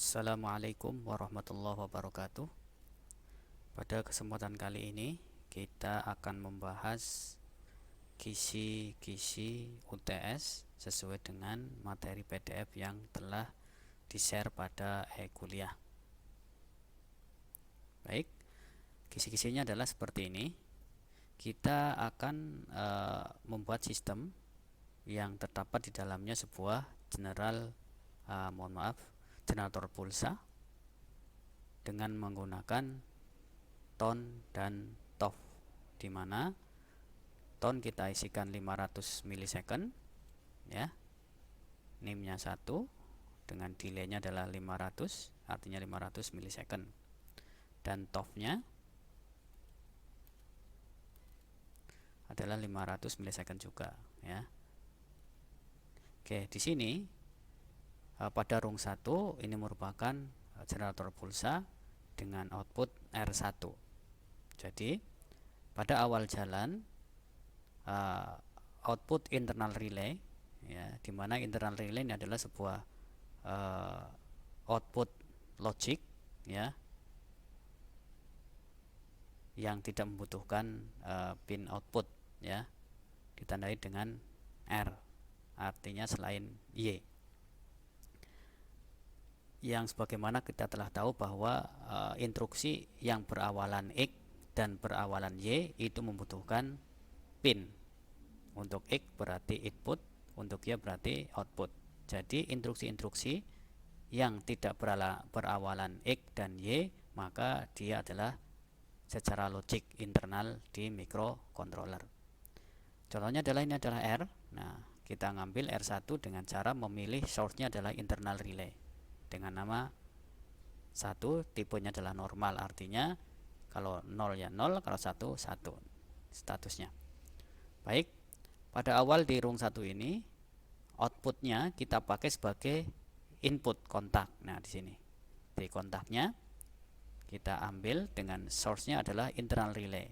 Assalamualaikum warahmatullahi wabarakatuh. Pada kesempatan kali ini kita akan membahas kisi-kisi UTS sesuai dengan materi PDF yang telah di-share pada e-kuliah. Baik, kisi-kisinya adalah seperti ini. Kita akan membuat sistem yang terdapat di dalamnya sebuah generator pulsa dengan menggunakan ton dan TOF, di mana ton kita isikan 500 milisecond ya, NIM-nya 1 dengan delay-nya adalah 500, artinya 500 milisecond, dan TOF-nya adalah 500 milisecond juga ya. Oke, di sini pada rung 1 ini merupakan generator pulsa dengan output R1. Jadi pada awal jalan output internal relay ya, dimana internal relay ini adalah sebuah output logic ya, yang tidak membutuhkan pin output ya, ditandai dengan R, artinya selain Y, yang sebagaimana kita telah tahu bahwa instruksi yang berawalan X dan berawalan Y itu membutuhkan pin. Untuk X berarti input, untuk Y berarti output. Jadi instruksi-instruksi yang tidak berawalan X dan Y, maka dia adalah secara logik internal di microcontroller. Contohnya adalah ini adalah R. Nah, kita ngambil R1 dengan cara memilih source-nya adalah internal relay dengan nama 1, tipenya adalah normal, artinya kalau 0 ya 0, kalau 1 1 statusnya. Baik, pada awal di rung 1 ini outputnya kita pakai sebagai input kontak. Nah, di sini di kontaknya kita ambil dengan source-nya adalah internal relay,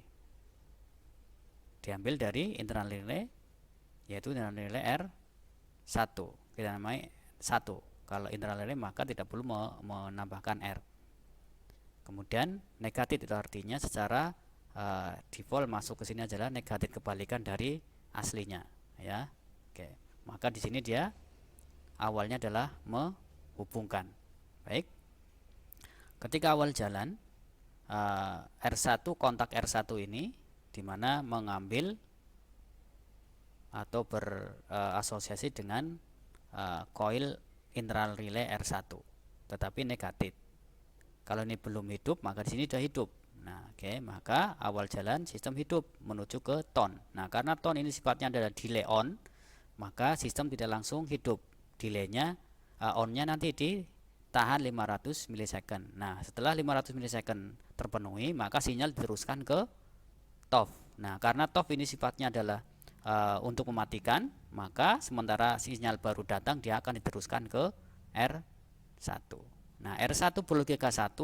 diambil dari internal relay, yaitu internal relay R1, kita namai 1. Kalau internal relay maka tidak perlu menambahkan R. Kemudian negatif itu artinya secara default masuk ke sini adalah negatif kebalikan dari aslinya ya. Oke, maka di sini dia awalnya adalah menghubungkan. Baik, ketika awal jalan R1, kontak R1 ini dimana mengambil atau berasosiasi dengan coil internal relay R1, tetapi negatif. Kalau ini belum hidup, maka di sini sudah hidup. Nah, oke, maka awal jalan sistem hidup menuju ke ton. Nah, karena ton ini sifatnya adalah delay on, maka sistem tidak langsung hidup. Delaynya on-nya nanti ditahan 500 milisecond. Nah, setelah 500 milisecond terpenuhi, maka sinyal diteruskan ke TOF. Nah, karena TOF ini sifatnya adalah untuk mematikan, maka sementara sinyal baru datang dia akan diteruskan ke R1. Nah, R1 berlogika 1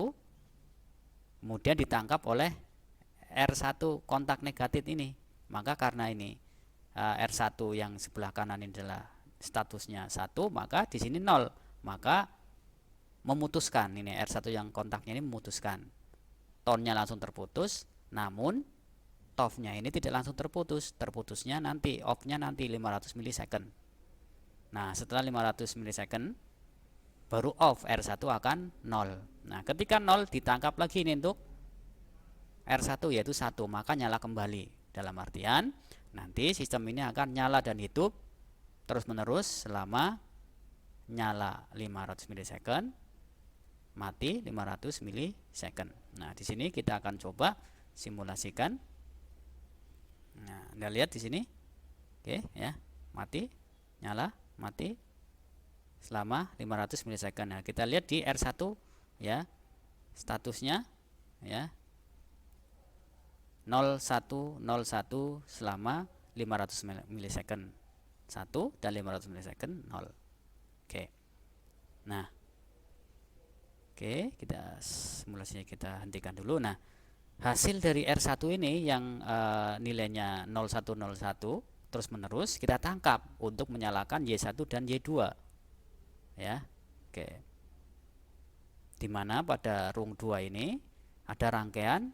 kemudian ditangkap oleh R1 kontak negatif ini. Maka karena ini R1 yang sebelah kanan ini adalah statusnya 1, maka di sini 0. Maka memutuskan, ini R1 yang kontaknya ini memutuskan. Tonnya langsung terputus, namun TOF-nya ini tidak langsung terputus. Terputusnya nanti, off-nya nanti 500 milisecond. Nah, setelah 500 milisecond baru off, R1 akan 0. Nah, ketika 0 ditangkap lagi ini untuk R1 yaitu 1, maka nyala kembali. Dalam artian nanti sistem ini akan nyala dan hidup terus menerus selama nyala 500 milisecond, mati 500 milisecond. Nah, di sini kita akan coba simulasikan. Nah, Anda lihat di sini. Oke ya, mati, nyala, mati selama 500 milisecond. Nah, kita lihat di R1 ya, statusnya ya 0101 selama 500 milisecond 1 dan 500 milisecond 0. Oke. Nah, oke, kita simulasinya kita hentikan dulu. Nah, hasil dari R1 ini yang nilainya 0101 terus menerus kita tangkap untuk menyalakan Y1 dan Y2 ya. Oke. di mana pada rung 2 ini ada rangkaian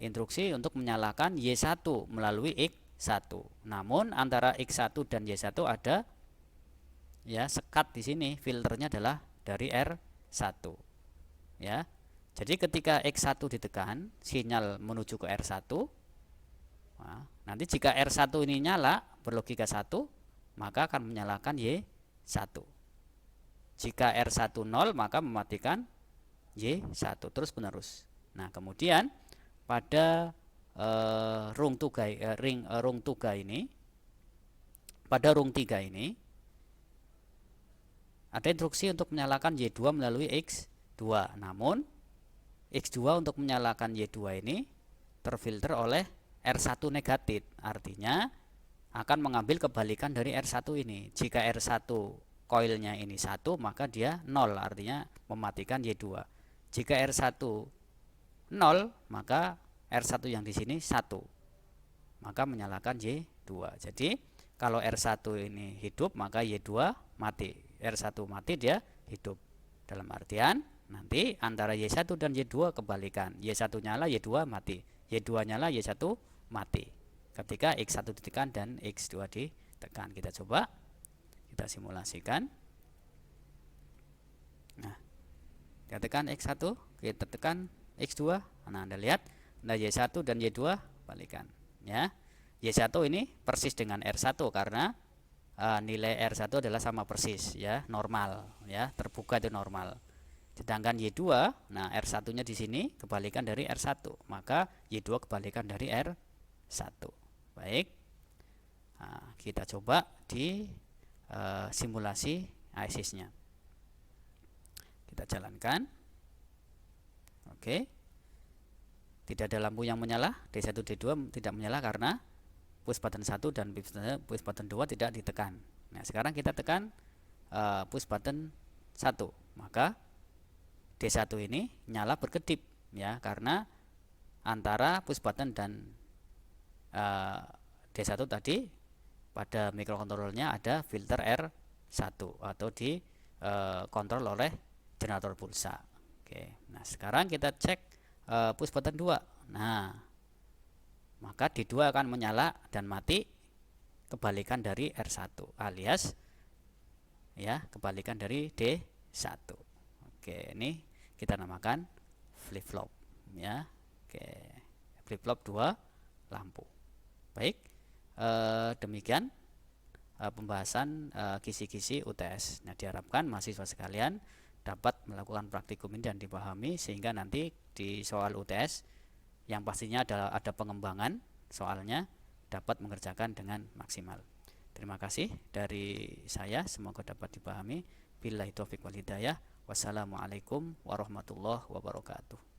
instruksi untuk menyalakan Y1 melalui X1. Namun antara X1 dan Y1 ada ya sekat di sini, filternya adalah dari R1. Ya. Jadi ketika X1 ditekan, sinyal menuju ke R1. Nah, nanti jika R1 ini nyala berlogika 1, maka akan menyalakan Y1. Jika R1 0, maka mematikan Y1 terus menerus. Nah, kemudian pada rung 3 ini, pada rung 3 ini ada instruksi untuk menyalakan Y2 melalui X2. Namun X2 untuk menyalakan Y2 ini terfilter oleh R1 negatif. Artinya akan mengambil kebalikan dari R1 ini. Jika R1 koilnya ini 1, maka dia 0, artinya mematikan Y2. Jika R1 0, maka R1 yang di sini 1, maka menyalakan Y2. Jadi kalau R1 ini hidup, maka Y2 mati. R1 mati, dia hidup. Dalam artian nanti antara Y1 dan Y2 kebalikan. Y1 nyala, Y2 mati. Y2 nyala, Y1 mati. Ketika X1 ditekan dan X2 ditekan. Kita coba, kita simulasikan. Nah, kita tekan X1, kita tekan X2. Nah, Anda lihat, nah Y1 dan Y2 balikan. Ya, Y1 ini persis dengan R1 karena nilai R1 adalah sama persis, ya, normal, ya, terbuka itu normal. Sedangkan Y2, nah R1-nya di sini kebalikan dari R1, maka Y2 kebalikan dari R1. Baik, nah, kita coba di simulasi ISIS-nya. Kita jalankan. Oke. Tidak ada lampu yang menyala, D1 D2 tidak menyala karena push button 1 dan push button 2 tidak ditekan. Nah, sekarang kita tekan push button 1, maka D1 ini nyala berkedip, ya, karena antara push button dan D1 tadi pada microcontrollernya ada filter R1 atau di kontrol oleh generator pulsa. Oke. Nah, sekarang kita cek push button 2. Nah, maka D2 akan menyala dan mati, kebalikan dari R1 alias ya kebalikan dari D1. Oke, ini kita namakan flip flop, ya. Oke, flip flop 2 lampu. Baik, demikian pembahasan kisi-kisi UTS. Nah, diharapkan mahasiswa sekalian dapat melakukan praktikum ini dan dipahami sehingga nanti di soal UTS yang pastinya ada pengembangan soalnya dapat mengerjakan dengan maksimal. Terima kasih dari saya, semoga dapat dipahami. Billahi taufiq wal hidayah. Wassalamualaikum warahmatullahi wabarakatuh.